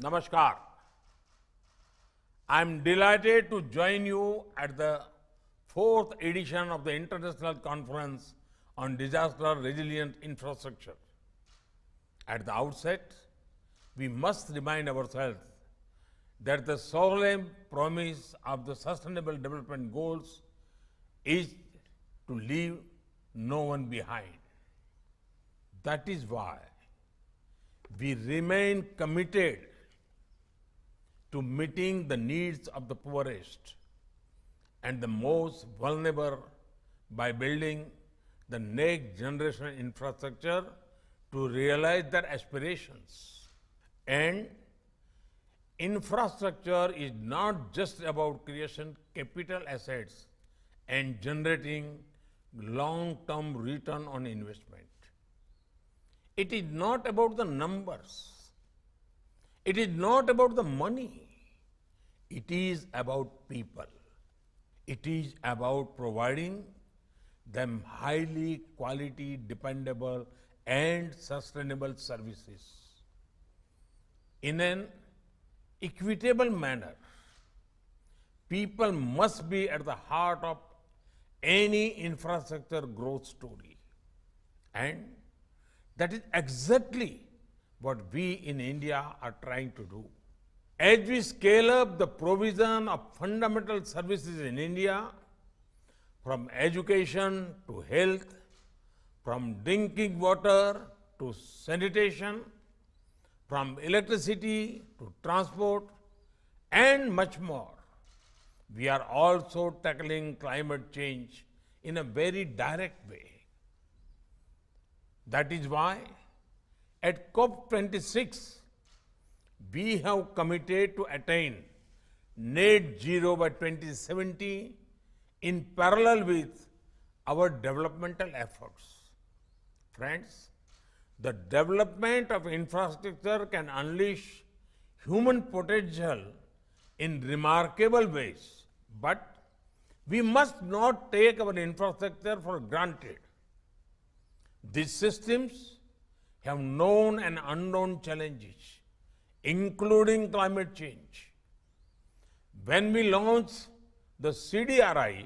Namaskar. I am delighted to join you at the fourth edition of the International Conference on Disaster Resilient Infrastructure. At the outset, we must remind ourselves that the solemn promise of the Sustainable Development Goals is to leave no one behind. That is why we remain committed to meeting the needs of the poorest and the most vulnerable by building the next generation infrastructure to realize their aspirations. And infrastructure is not just about creating capital assets and generating long-term return on investment. It is not about the numbers. It is not about the money. It is about people. It is about providing them highly quality, dependable, and sustainable services in an equitable manner. People must be at the heart of any infrastructure growth story. And that is exactly what we in India are trying to do. As we scale up the provision of fundamental services in India, from education to health, from drinking water to sanitation, from electricity to transport, and much more, we are also tackling climate change in a very direct way. That is why at COP26, we have committed to attain net zero by 2070 in parallel with our developmental efforts. Friends, the development of infrastructure can unleash human potential in remarkable ways, but we must not take our infrastructure for granted. These systems have known and unknown challenges, including climate change. When we launched the CDRI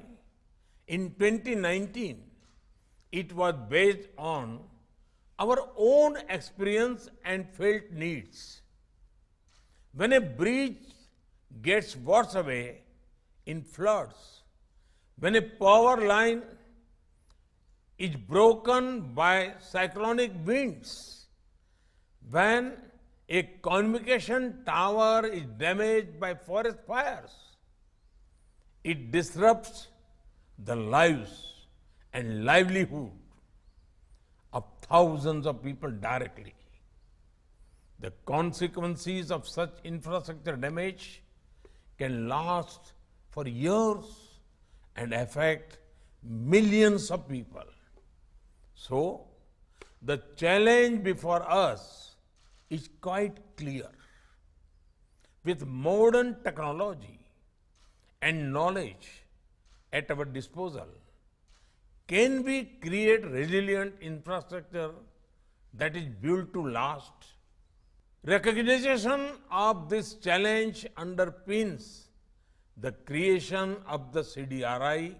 in 2019, it was based on our own experience and felt needs. When a bridge gets washed away in floods, when a power line is broken by cyclonic winds, when a communication tower is damaged by forest fires, it disrupts the lives and livelihood of thousands of people directly. The consequences of such infrastructure damage can last for years and affect millions of people. So, the challenge before us is quite clear. With modern technology and knowledge at our disposal, can we create resilient infrastructure that is built to last? Recognition of this challenge underpins the creation of the CDRI,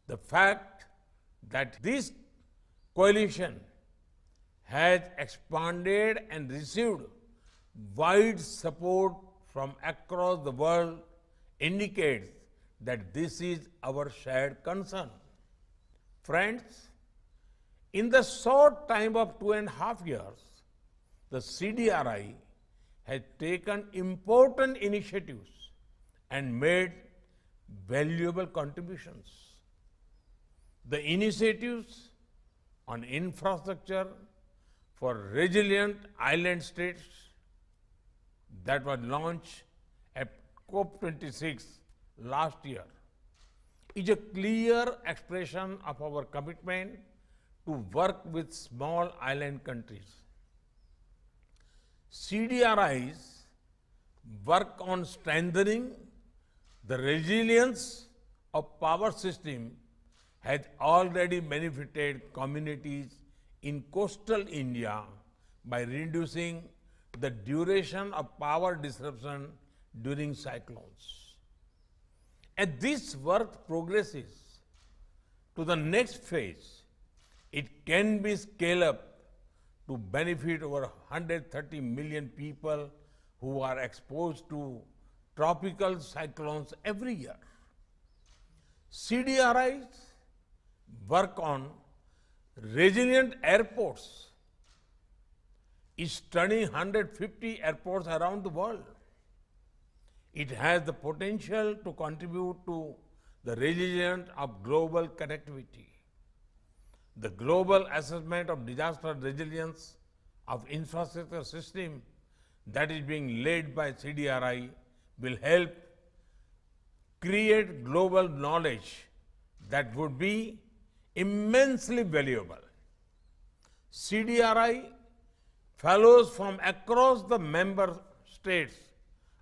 the fact that this coalition has expanded and received wide support from across the world indicates that this is our shared concern. Friends, in the short time of 2.5 years, the CDRI has taken important initiatives and made valuable contributions. The initiatives on infrastructure for resilient island states that was launched at COP26 last year is a clear expression of our commitment to work with small island countries. CDRIs work on strengthening the resilience of power system has already benefited communities in coastal India by reducing the duration of power disruption during cyclones. As this work progresses to the next phase, it can be scaled up to benefit over 130 million people who are exposed to tropical cyclones every year. CDRI's work on resilient airports is studying 150 airports around the world. It has the potential to contribute to the resilience of global connectivity. The global assessment of disaster resilience of infrastructure system that is being led by CDRI will help create global knowledge that would be immensely valuable. CDRI fellows from across the member states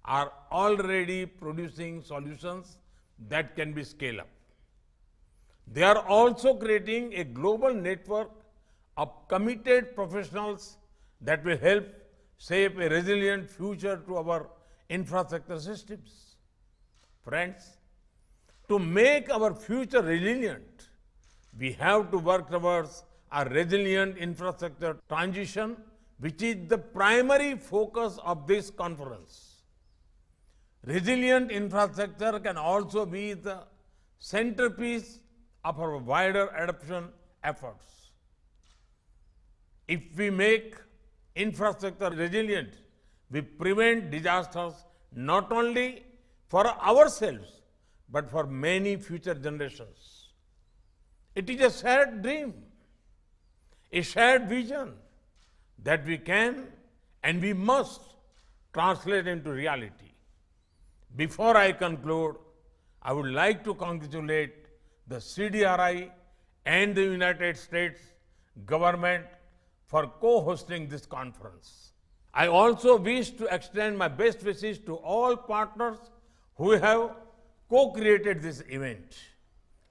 are already producing solutions that can be scaled up. They are also creating a global network of committed professionals that will help shape a resilient future to our infrastructure systems. Friends, to make our future resilient, we have to work towards a resilient infrastructure transition, which is the primary focus of this conference. Resilient infrastructure can also be the centerpiece of our wider adoption efforts. If we make infrastructure resilient, we prevent disasters not only for ourselves, but for many future generations. It is a shared dream, a shared vision that we can and we must translate into reality. Before I conclude, I would like to congratulate the CDRI and the United States government for co-hosting this conference. I also wish to extend my best wishes to all partners who have co-created this event.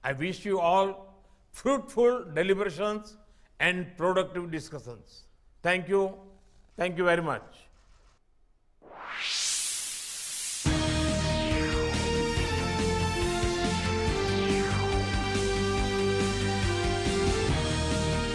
I wish you all fruitful deliberations and productive discussions. Thank you. Thank you very much.